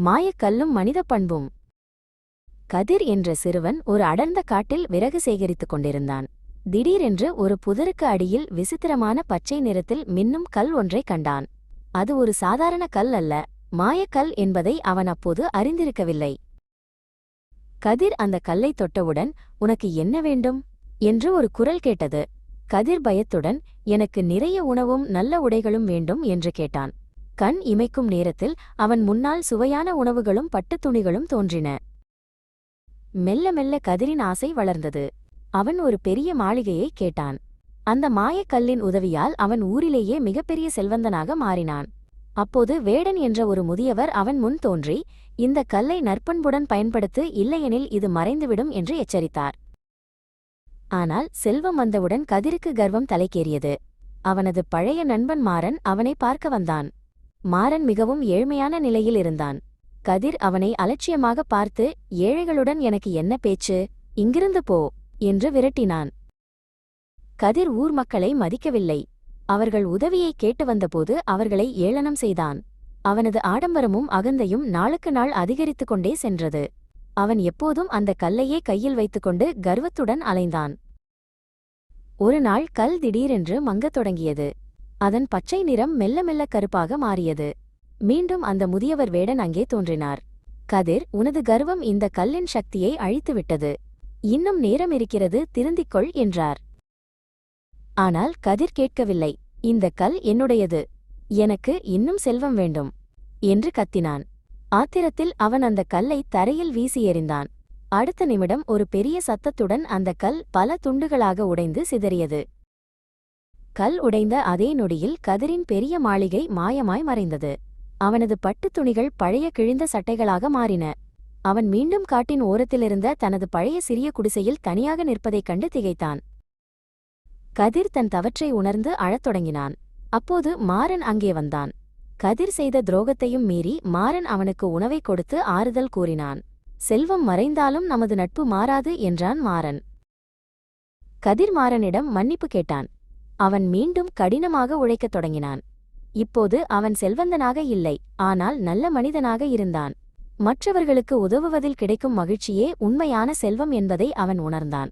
மாயக்கல்லும் மனித பண்பும். கதிர் என்ற சிறுவன் ஒரு அடர்ந்த காட்டில் விறகு சேகரித்துக் கொண்டிருந்தான். திடீரென்று ஒரு புதருக்கு அடியில் விசித்திரமான பச்சை நிறத்தில் மின்னும் கல் ஒன்றைக் கண்டான். அது ஒரு சாதாரண கல் அல்ல, மாயக்கல் என்பதை அவன் அப்போது அறிந்திருக்கவில்லை. கதிர் அந்த கல்லை தொட்டவுடன், "உனக்கு என்ன வேண்டும்?" என்று ஒரு குரல் கேட்டது. கதிர் பயத்துடன், "எனக்கு நிறைய உணவும் நல்ல உடைகளும் வேண்டும்" என்று கேட்டான். கண் இமைக்கும் நேரத்தில் அவன் முன்னால் சுவையான உணவுகளும் பட்டுத் துணிகளும் தோன்றின. மெல்ல மெல்ல கதிரின் ஆசை வளர்ந்தது. அவன் ஒரு பெரிய மாளிகையை கேட்டான். அந்த மாயக்கல்லின் உதவியால் அவன் ஊரிலேயே மிகப்பெரிய செல்வந்தனாக மாறினான். அப்போது வேடன் என்ற ஒரு முதியவர் அவன் முன் தோன்றி, "இந்த கல்லை நற்பண்புடன் பயன்படுத்து, இல்லையெனில் இது மறைந்துவிடும்" என்று எச்சரித்தார். ஆனால் செல்வம் வந்தவுடன் கதிருக்கு கர்வம் தலைக்கேறியது. அவனது பழைய நண்பன் மாறன் அவனை பார்க்க வந்தான். மாறன் மிகவும் ஏழ்மையான நிலையில் இருந்தான். கதிர் அவனை அலட்சியமாக பார்த்து, "ஏழைகளுடன் எனக்கு என்ன பேச்சு? இங்கிருந்து போ" என்று விரட்டினான். கதிர் ஊர் மக்களை மதிக்கவில்லை. அவர்கள் உதவியை கேட்டு வந்தபோது அவர்களை ஏளனம் செய்தான். அவனது ஆடம்பரமும் அகந்தையும் நாளுக்கு நாள் அதிகரித்துக் கொண்டே சென்றது. அவன் எப்போதும் அந்த கல்லையே கையில் வைத்துக்கொண்டு கர்வத்துடன் அலைந்தான். ஒரு நாள் கல் திடீரென்று மங்கத் தொடங்கியது. அதன் பச்சை நிறம் மெல்ல மெல்ல கருப்பாக மாறியது. மீண்டும் அந்த முதியவர் வேடன் அங்கே தோன்றினார். "கதிர், உனது கர்வம் இந்த கல்லின் சக்தியை அழித்துவிட்டது. இன்னும் நேரம் இருக்கிறது, திருந்திக்கொள்" என்றார். ஆனால் கதிர் கேட்கவில்லை. "இந்த கல் என்னுடையது. எனக்கு இன்னும் செல்வம் வேண்டும்" என்று கத்தினான். ஆத்திரத்தில் அவன் அந்த கல்லை தரையில் வீசி எறிந்தான். அடுத்த நிமிடம் ஒரு பெரிய சத்தத்துடன் அந்த கல் பல துண்டுகளாக உடைந்து சிதறியது. கல் உடைந்த அதே நொடியில் கதிரின் பெரிய மாளிகை மாயமாய் மறைந்தது. அவனது பட்டுத் துணிகள் பழைய கிழிந்த சட்டைகளாக மாறின. அவன் மீண்டும் காட்டின் ஓரத்திலிருந்த தனது பழைய சிறிய குடிசையில் தனியாக நிற்பதைக் கண்டு திகைத்தான். கதிர் தன் தவற்றை உணர்ந்து அழத் தொடங்கினான். அப்போது மாறன் அங்கே வந்தான். கதிர் செய்த துரோகத்தையும் மீறி மாறன் அவனுக்கு உணவை கொடுத்து ஆறுதல் கூறினான். "செல்வம் மறைந்தாலும் நமது நட்பு மாறாது" என்றான் மாறன். கதிர் மாறனிடம் மன்னிப்பு கேட்டான். அவன் மீண்டும் கடினமாக உழைக்கத் தொடங்கினான். இப்போது அவன் செல்வந்தனாக இல்லை, ஆனால் நல்ல மனிதனாக இருந்தான். மற்றவர்களுக்கு உதவுவதில் கிடைக்கும் மகிழ்ச்சியே உண்மையான செல்வம் என்பதை அவன் உணர்ந்தான்.